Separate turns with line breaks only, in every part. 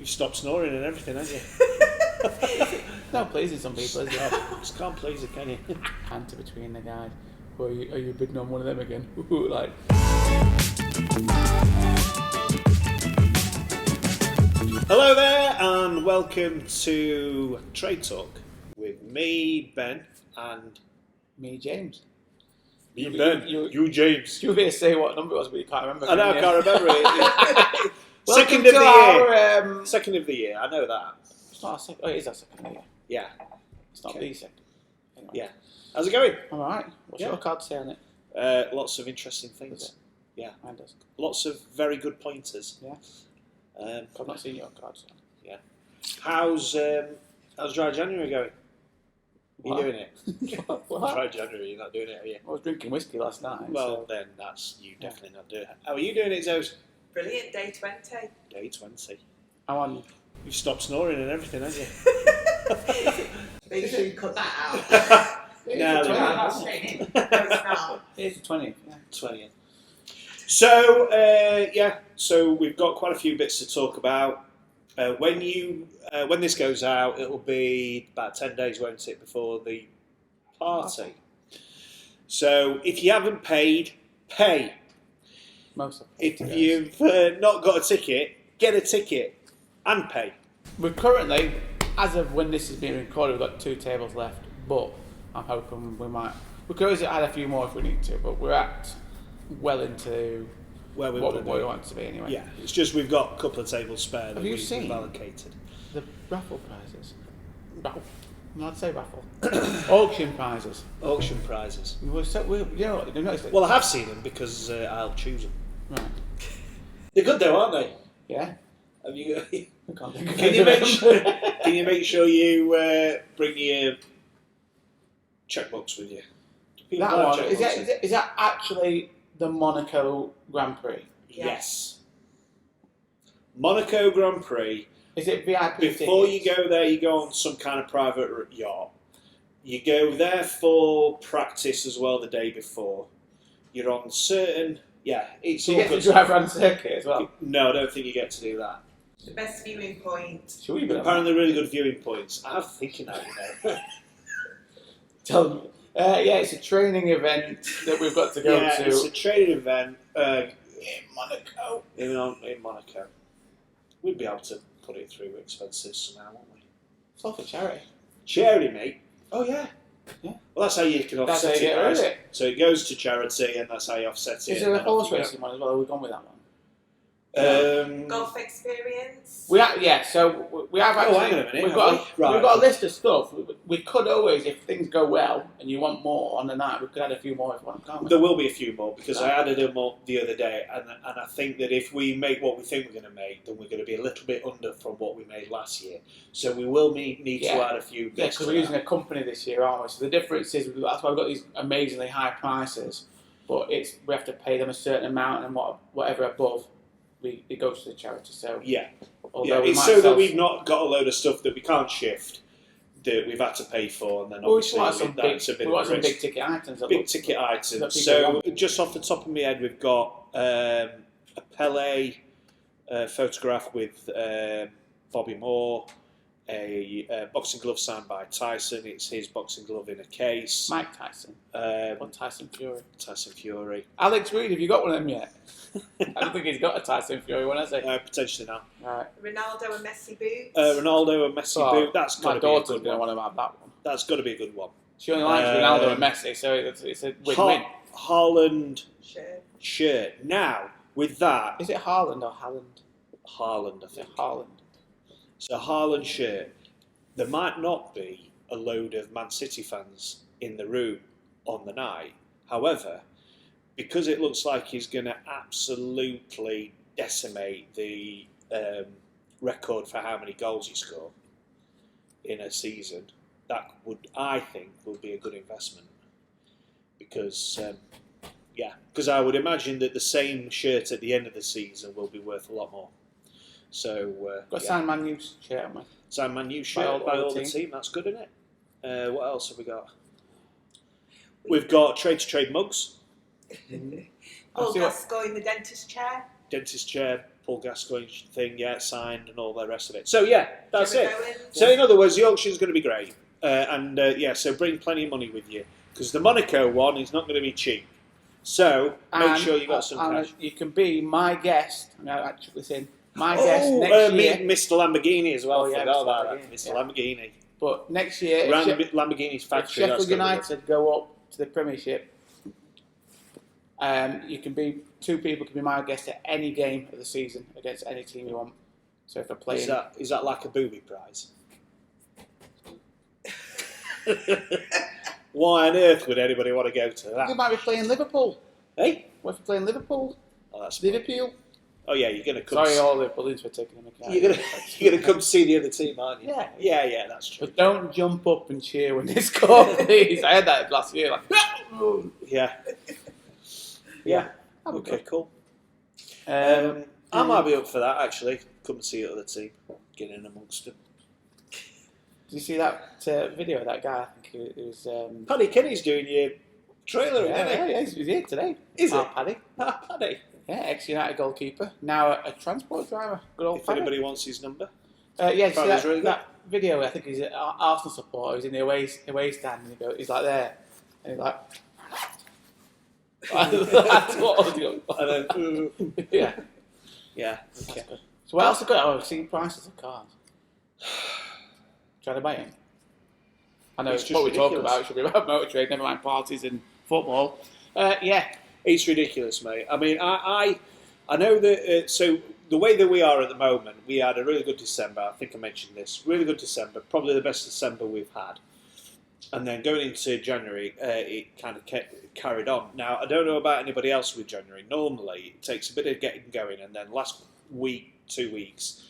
You've stopped snoring and everything, haven't you?
Not pleasing some people, is it?
Just can't please it, can you?
Banter between the guys. Are you bidding on one of them again? Like.
Hello there, and welcome to Trade Talk with me, Ben, and
Me, James.
you, Ben. You, James.
You were going to say what number it was, but you can't remember.
I know, I can't remember it. Second of the year. I know that.
It's not our second. Oh, it is our second year.
Yeah.
It's not the second. Anyway.
Yeah. How's it going?
All right. What's your card say on it?
Lots of interesting things. Yeah.
Mine does.
Lots of very good pointers.
Yeah. I've not seen your card. So.
Yeah. How's Dry January going? Are you doing it?
What?
Dry January, you're not doing it, are you?
I was drinking whiskey last night.
Well, then that's you definitely not doing it. How are you doing it, Zos?
Brilliant, day 20.
Day 20.
I'm on.
You've stopped snoring and everything, haven't you?
Make sure you cut that out.
No,
That's straight in. No, it's not.
It's the 20th. Yeah.
20th. So, so we've got quite a few bits to talk about. When this goes out, it'll be about 10 days, won't it, before the party. So if you haven't paid, pay.
Most of
If you've not got a ticket, get a ticket and pay.
We're currently, as of when this is being recorded, we've got 2 tables left, but I'm hoping we could always add a few more if we need to, but we're at well into
Where we
what we want it to be anyway.
Yeah, it's just we've got a couple of tables spare that
you
we've
seen
allocated.
the raffle prizes? Raffle? I'm not to say raffle. Auction prizes.
Auction prizes.
You know what? You noticed it?
Well, I have seen them because I'll choose them.
Right.
They're good though, aren't they?
Yeah.
Have you?
I can't think of
Can you make
it.
sure? Can you make sure you bring your checkbooks with you? Do people
That
have
one
checkbooks?
is that actually the Monaco Grand Prix?
Yes. Monaco Grand Prix.
Is it VIP?
Before
tickets?
you go there, you go on some kind of private yacht. You go there for practice as well the day before. You're on certain. Yeah, it's
Do
all
you get
good.
to drive around the circuit as well?
No, I don't think you get to do that.
The best viewing point.
Should we be
Apparently, really good viewing points. I have thinking that, you know.
Tell me. Yeah, it's a training event that we've got to go to.
It's a training event
in Monaco.
in Monaco. We'd be able to put it through expenses somehow, wouldn't we?
It's all for charity.
Charity, mate.
Oh yeah.
Well, that's how you can
That's
offset
how you get
it,
rid of
right?
it.
So it goes to charity, and that's how you offset it.
Is there a
and then
horse
off you go.
racing one as well? Have we gone with that one?
Golf experience.
So we have actually.
hang on a minute,
We've got
Right.
we've got a list of stuff. We could always, if things go well and you want more on the night, we could add a few more if you want, can't we?
There will be a few more because I added them up the other day, and I think that if we make what we think we're going to make, then we're going to be a little bit under from what we made last year. So we will need to add a few bits.
Yeah, because we're using a company this year, aren't we? So the difference is that's why we've got these amazingly high prices, but we have to pay them a certain amount, and whatever above, it goes to the charity. So
It's so that we've not got a load of stuff that we can't shift that we've had to pay for, and then obviously that's a bit of a risk.
Big ticket items.
Big ticket items. So just off the top of my head, we've got a Pele photograph with Bobby Moore, a boxing glove signed by Tyson. It's his boxing glove in a case.
Mike Tyson. Or Tyson Fury.
Tyson Fury.
Alex Reid, have you got one of them yet? I don't think he's got a Tyson Fury one, has he?
Potentially now.
Right.
Ronaldo and Messi boots.
Ronaldo and Messi boot. That's got to be a
daughter's
good
going to
one.
want to have that one.
That's got to be a good one.
She only likes Ronaldo and Messi, so it's a win-win.
Haaland
shirt.
Now, with that...
Is it Haaland or Haaland?
Haaland, I think.
Haaland.
So Haaland shirt. There might not be a load of Man City fans in the room on the night. However, because it looks like he's going to absolutely decimate the record for how many goals he scored in a season, that I think, would be a good investment. Because, I would imagine that the same shirt at the end of the season will be worth a lot more. So,
got a signed Man U shirt, haven't we?
Signed Man U shirt by all the team. That's good, isn't it? What else have we got? We've got Trade To Trade mugs.
Paul Gascoigne, the dentist chair.
Dentist chair. Paul Gascoigne thing, signed and all the rest of it. So yeah, that's
Shall we
it.
go in?
So in other words, the auction's going to be great, so bring plenty of money with you because the Monaco one is not going to be cheap. So make sure you got some cash.
You can be my guest. I'm going to actually this in. My guest next year.
Mr. Lamborghini as well.
Oh, yeah,
Forgot about
Mr.
that. Mr. Lamborghini.
But next year,
Lamborghini's factory.
if Sheffield United go up to the Premiership, two people can be my guest at any game of the season against any team you want. So if they're playing,
is that like a booby prize? Why on earth would anybody want to go to that?
they might be playing Liverpool.
Hey,
What if they're playing Liverpool?
oh, that's
Liverpool.
Oh yeah, you're gonna come.
Sorry, all the balloons for taking them account.
You're gonna come see the other team, aren't you?
Yeah.
That's true.
But don't jump up and cheer when they score, please. I had that last year. Like,
Yeah.
that'd be
Okay,
good.
cool.
Um,
I might be up for that actually. Come and see the other team. Get in amongst them.
Did you see that video of that guy? I think it was.
Paddy Kenny's doing your trailer, isn't
He's here today.
Is it?
Paddy.
he? Paddy.
Yeah, ex-United goalkeeper. Now a transport driver. Good old
If
Paddy.
anybody wants his number.
Did you see
Paddy's really good.
that video? I think he's an Arsenal supporter. He's in the away stand and he's like there. And he's like... That's what I was doing.
And then,
Yeah.
yeah. Okay.
So what else have got? I've seen prices of cars. Trying to buy them. I know
It's
it's
just
what we talk
ridiculous.
about. It should be about motor trade, never mind parties and football. Yeah.
It's ridiculous, mate. I mean, I know that. So the way that we are at the moment, we had a really good December. I think I mentioned this. Really good December, probably the best December we've had. And then going into January, it kind of carried on. Now I don't know about anybody else with January. Normally, it takes a bit of getting going, and then last week, 2 weeks,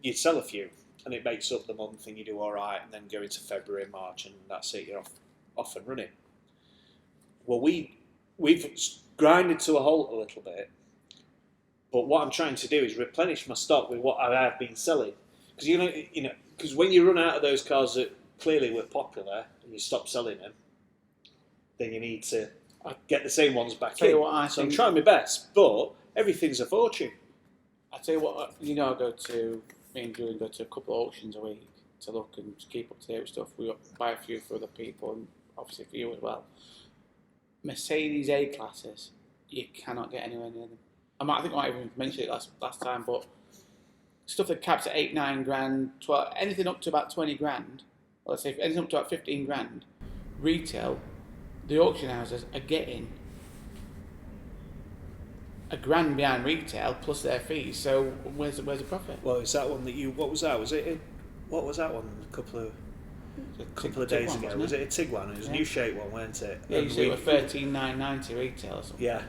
you'd sell a few, and it makes up the month, and you do all right. And then go into February, March, and that's it. You're off and running. Well, we've grinded to a halt a little bit, but what I'm trying to do is replenish my stock with what I have been selling. Because because when you run out of those cars that clearly were popular and you stop selling them, then you need to get the same ones back in. So I'm trying my best, but everything's a fortune.
I tell you what, me and Julian go to a couple of auctions a week to look and to keep up to date with stuff. We buy a few for other people and obviously for you as well. Mercedes A-classes, you cannot get anywhere near them. I think I might even mention it last time, but stuff that caps at 8, 9 grand, 12, anything up to about 20 grand, or let's say anything up to about 15 grand, retail, the auction houses are getting $1,000 behind retail plus their fees. So where's the profit?
Well, is that one that you? What was that? What was that one? A couple of days ago. Was it a Tiguan? It was a new shape one, weren't it?
Yeah, you see it was 13,990 retail or something.
Yeah.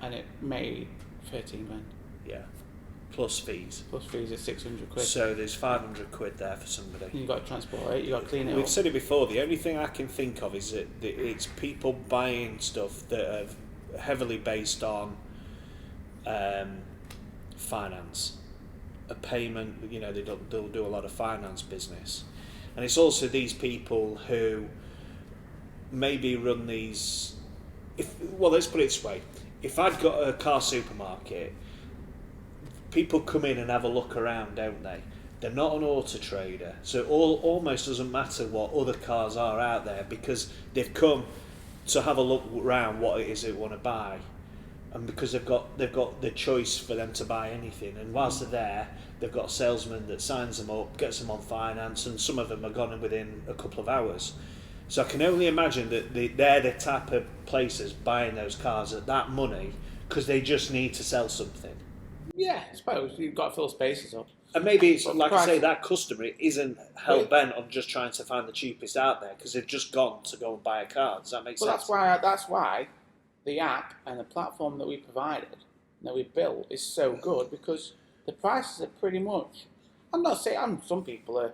And it made 13 grand.
Yeah. Plus fees.
Plus fees at 600 quid.
So there's 500 quid there for somebody.
You've got to transport it, you've got to clean it
We've
up.
said it before, the only thing I can think of is that it's people buying stuff that are heavily based on finance. A payment, they'll do a lot of finance business. And it's also these people who maybe run these... let's put it this way. If I'd got a car supermarket, people come in and have a look around, don't they? They're not an auto trader, so it almost doesn't matter what other cars are out there because they've come to have a look around what it is they want to buy, and because they've got the choice for them to buy anything. And whilst they're there, they've got a salesman that signs them up, gets them on finance, and some of them are gone within a couple of hours. So I can only imagine that they're the type of places buying those cars at that money because they just need to sell something.
Yeah, I suppose. You've got to fill spaces up.
And maybe it's, like I say,
price.
that customer isn't hell-bent on just trying to find the cheapest out there because they've just gone to go and buy a car. Does that make sense?
That's why the app and the platform that we provided, that we built, is so good because the prices are pretty much... I'm not saying some people are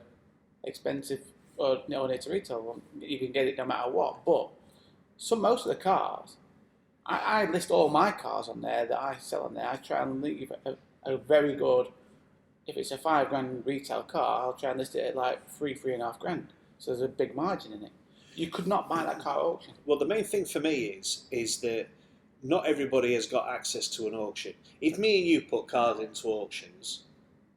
expensive or near to retail. You can get it no matter what. But most of the cars... I list all my cars on there that I sell on there. I try and leave a very good... If it's a $5,000 retail car, I'll try and list it at like $3.5 grand. So there's a big margin in it. You could not buy that car at auction.
Well, the main thing for me is that not everybody has got access to an auction. If me and you put cars into auctions,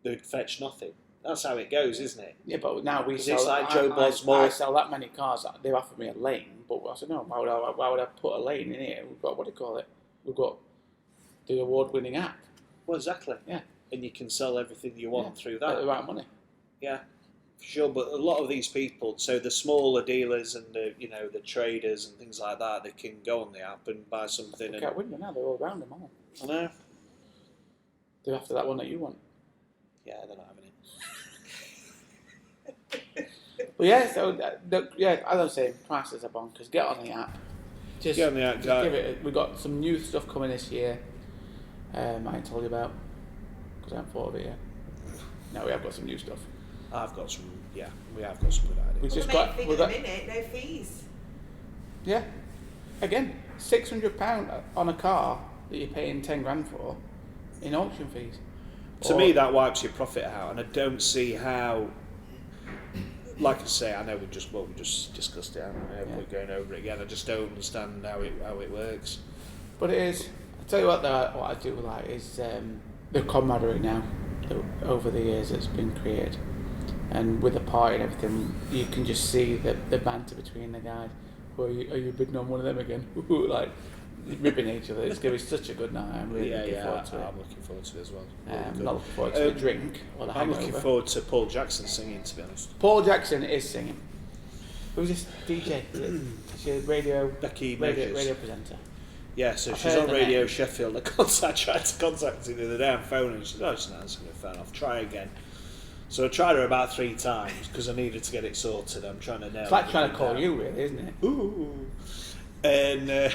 they'd fetch nothing. That's how it goes, isn't it?
Yeah, but now we
'Cause
sell.
it's like Joe Blogg's
I
more-
sell that many cars. They've offered me a lane, but I said no. Why would I put a lane in here? We've got what do you call it? We've got the award-winning app.
Well, exactly.
Yeah.
And you can sell everything you want through
At
that.
the right money.
Yeah, for sure. But a lot of these people, so the smaller dealers and the the traders and things like that, they can go on the app and buy something.
Look out window now. They're all around them all.
I know.
They're after that one that you want.
Yeah, they're not having it.
But yeah, so as I was saying, prices are bonkers. Get on the app. Just
Get on the app,
just
guys.
give it. We've got some new stuff coming this year. I ain't told you about because I haven't thought of it yet. No, we have got some new stuff.
I've got some. Yeah, we have got some good ideas.
We just
Well,
got.
the main
We've
thing
got.
at the minute, no fees.
Yeah. Again, £600 on a car that you're paying 10 grand for in auction fees.
To me, that wipes your profit out, and I don't see how. Like I say, I know we just discussed it, haven't we? We're going over it again. I just don't understand how it works.
But it is. I'll tell you what I do like is the camaraderie now that over the years that's been created. And with the party and everything, you can just see the banter between the guys. Are you bidding on one of them again? Like, ripping each other. It's going to be such a good night. I'm really looking forward to it.
I'm looking forward to it as well.
I'm not looking forward to a drink or the
I'm
hangover.
looking forward to Paul Jackson singing, to be honest.
Paul Jackson is singing. Who's this DJ? She's a radio presenter.
Yeah, so
I've
she's
heard
on
the
Radio
name.
Sheffield. I tried to contact her the other day on phone, and she said, "Oh, she's not answering the phone. I'll try again." So I tried her about 3 times because I needed to get it sorted. I'm trying to nail.
It's like trying to
everything
call
down.
you, really, isn't it?
Ooh. And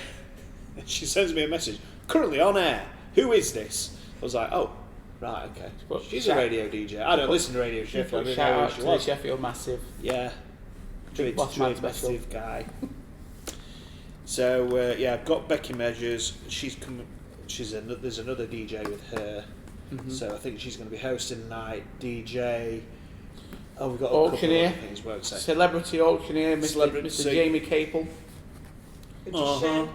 she sends me a message. Currently on air. Who is this? I was like, oh, right, okay.
But
She's
shout-
a radio DJ. I don't listen to Radio Sheffield. I didn't
Shout
know
out
who
to
she
the
was.
Sheffield Massive.
Yeah. Trade To
Boss man
Trade
special.
massive guy. So yeah, I've got Becky Measures. She's come. There's another DJ with her.
Mm-hmm.
So I think she's going to be hosting the night. DJ. Oh, we've got a
Auctioneer.
couple of things. Won't say.
Celebrity auctioneer, Mr.
Celebrity-
Mr. Jamie Capel.
Magician,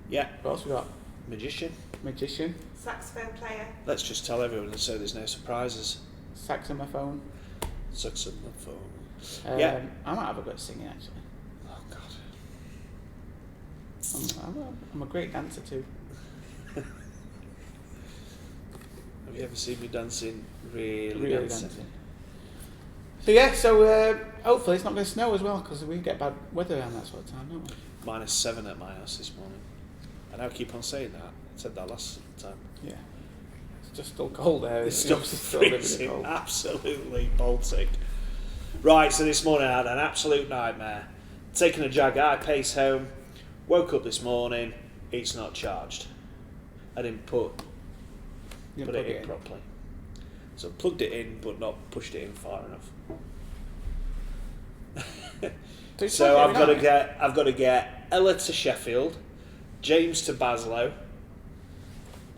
Yeah,
What else we got?
magician.
Magician.
saxophone player.
Let's just tell everyone so there's no surprises.
Saxophone.
Sucks on the phone. Yeah.
I might have a go at singing actually.
Oh God.
I'm a great dancer too.
Have you ever seen me dancing? Really
Really
dancing?
dancing. So yeah, so hopefully it's not going to snow as well because we get bad weather around that sort of time, don't we?
-7 at my house this morning. And I keep on saying that. I said that last time.
Yeah. It's just still cold there.
It's
isn't
still
it? living in
freezing.
cold.
Absolutely Baltic. Right, so this morning I had an absolute nightmare. Taking a Jag I-Pace home. Woke up this morning. It's not charged. I didn't put
You
it
plug
in properly. So I plugged it in, but not pushed it in far enough. So I've got to get Ella to Sheffield, James to Baslow.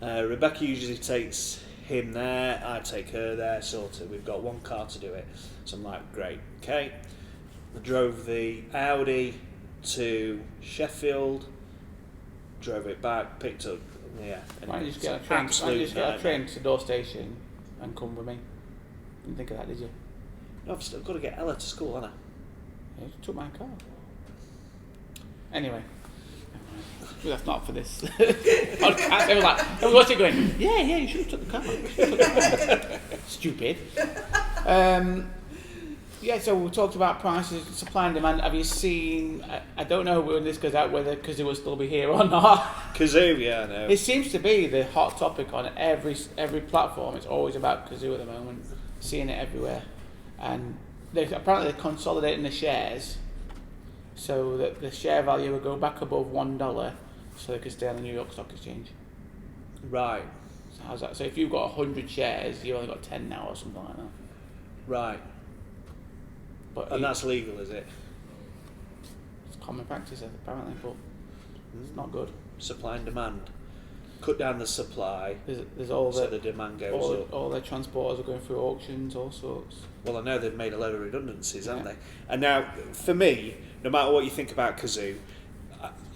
Rebecca usually takes him there. I take her there. Sorted. We've got one car to do it. So I'm like, great, okay. I drove the Audi to Sheffield. Drove it back. Picked up. Yeah.
Why don't you just
It's
get a
an
train? Why don't
absolute
you just get a
nightmare.
train to the door station and come with me? Didn't think of that, did you?
No, I've still got to get Ella to school, haven't I?
Yeah, you took my car. Anyway, that's not for this podcast. Everyone's like, what's it going? Yeah, you should have took the car. You should have took the car. Stupid. Yeah, so we talked about prices, supply and demand. Have you seen? I don't know when this goes out, whether Kazoo will still be here or not.
Kazoo, yeah, I know.
It seems to be the hot topic on every platform. It's always about Kazoo at the moment. Seeing it everywhere, and apparently they're consolidating the shares, so that the share value will go back above $1, so they can stay on the New York Stock Exchange.
Right,
So how's that? So if you've got 100 shares, you only got 10 now, or something like that.
right.
But
And that's legal, is it?
it's common practice apparently, but it's not good.
Supply and demand. Cut down the supply,
There's all
so
the
the demand goes up.
all their transporters are going through auctions, all sorts.
Well, I know they've made a load of redundancies, haven't
Yeah.
they? And now, for me, no matter what you think about Kazoo,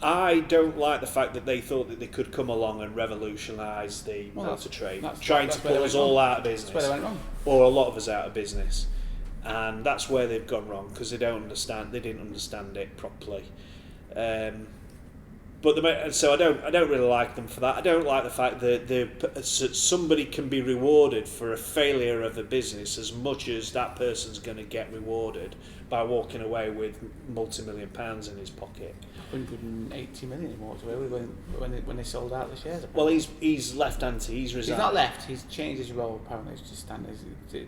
I don't like the fact that they thought that they could come along and revolutionise the barter trade, trying to pull us all out of business,
That's where they went wrong.
or a lot of us out of business, and that's where they've gone wrong because they didn't understand it properly. So I don't really like them for that. I don't like the fact that somebody can be rewarded for a failure of a business as much as that person's going to get rewarded by walking away with multi-million pounds in his pocket.
180 million he walked away with when they sold out the shares.
Well, he's left anti. He's resigned.
He's not left. He's changed his role. Apparently, it's just standard.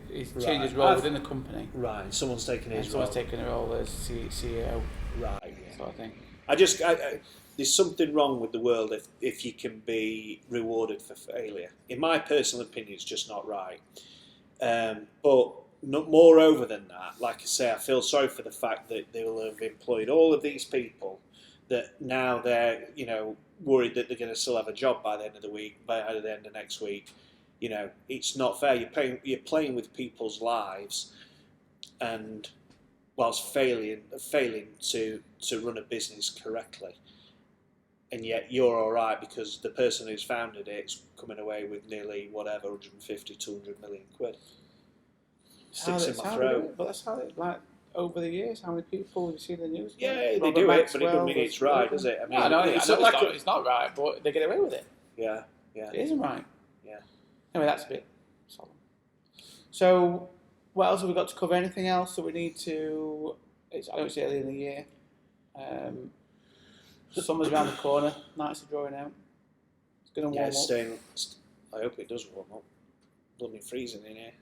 He's changed his role within the company.
Right. Someone's taken his role.
Someone's taken a role as CEO.
Right. Yeah.
Sort of thing.
There's something wrong with the world if you can be rewarded for failure. In my personal opinion, it's just not right. But moreover than that, like I say, I feel sorry for the fact that they will have employed all of these people that now they're worried that they're going to still have a job by the end of the week, by the end of next week. It's not fair. You're playing with people's lives, and whilst failing to run a business correctly. And yet you're all right because the person who's founded it's coming away with nearly 150, 200 million quid. Sticks in my throat.
But that's how it, over the years, how many people you see in the news?
Yeah, they do it, but it doesn't mean it's right, does it? I mean,
it's not right, but they get away with it.
Yeah.
It isn't right.
Yeah.
Anyway, that's a bit solemn. So, what else have we got to cover? Anything else that we need to? I know it's early in the year. Summer's around the corner. Nights are drawing out. It's going to warm up.
I hope it does warm up. Bloody freezing in here.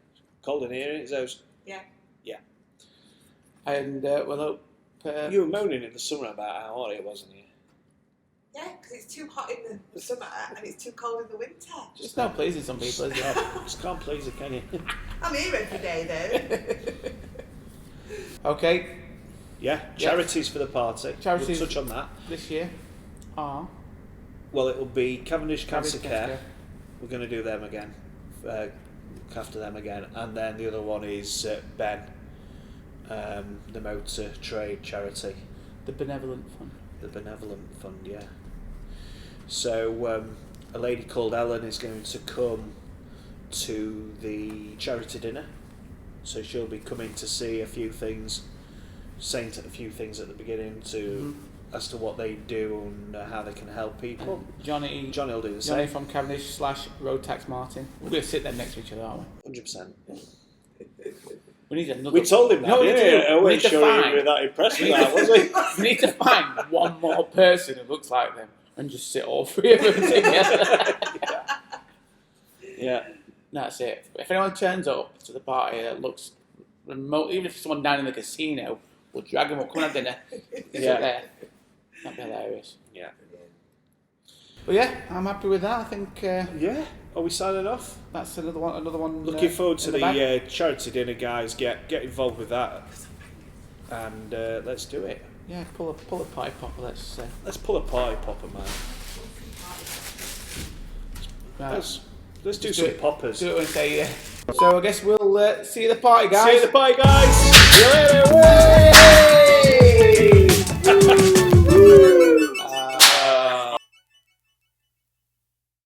Cold in here, is those?
Yeah.
Yeah. And we'll hope.
You were moaning in the summer about how hot it was in here.
Yeah, because it's too hot in the summer and it's too cold in the winter.
It's not pleasing some people, is it?
Just can't please it, can you?
I'm here every day
though. Okay.
Yeah, charities for the party.
Charities
we'll touch on that.
This year are?
Well, it'll be Cavendish Cancer Care. We're going to do them again. Look after them again. And then the other one is Ben, the motor trade charity.
The Benevolent Fund.
The Benevolent Fund, yeah. So a lady called Ellen is going to come to the charity dinner. So she'll be coming to see a few things, saying a few things at the beginning as to what they do and how they can help people.
Johnny
will do the same.
Johnny from Cavendish / Road Tax Martin. We're going to sit there next to each other, aren't we?
100%.
We need another.
We told him that.
No,
I wasn't sure he was that impressed with that, was he?
We need to find one more person who looks like them and just sit all three of them together.
Yeah.
That's it. If anyone turns up to the party that looks remote, even if it's someone down in the casino, we'll drag them up, come and have dinner. Sit there. That'd be hilarious.
Yeah.
But yeah, I'm happy with that. I think.
Yeah. Are we signing off?
That's another one.
Looking forward to the charity dinner, guys. Get involved with that, and let's do it.
Yeah, pull a party popper.
Let's pull a party popper, man.
Right.
Let's do some poppers.
Do it when say yeah. So I guess we'll see you at the party, guys.
See you at the party, guys. See you later. Whey!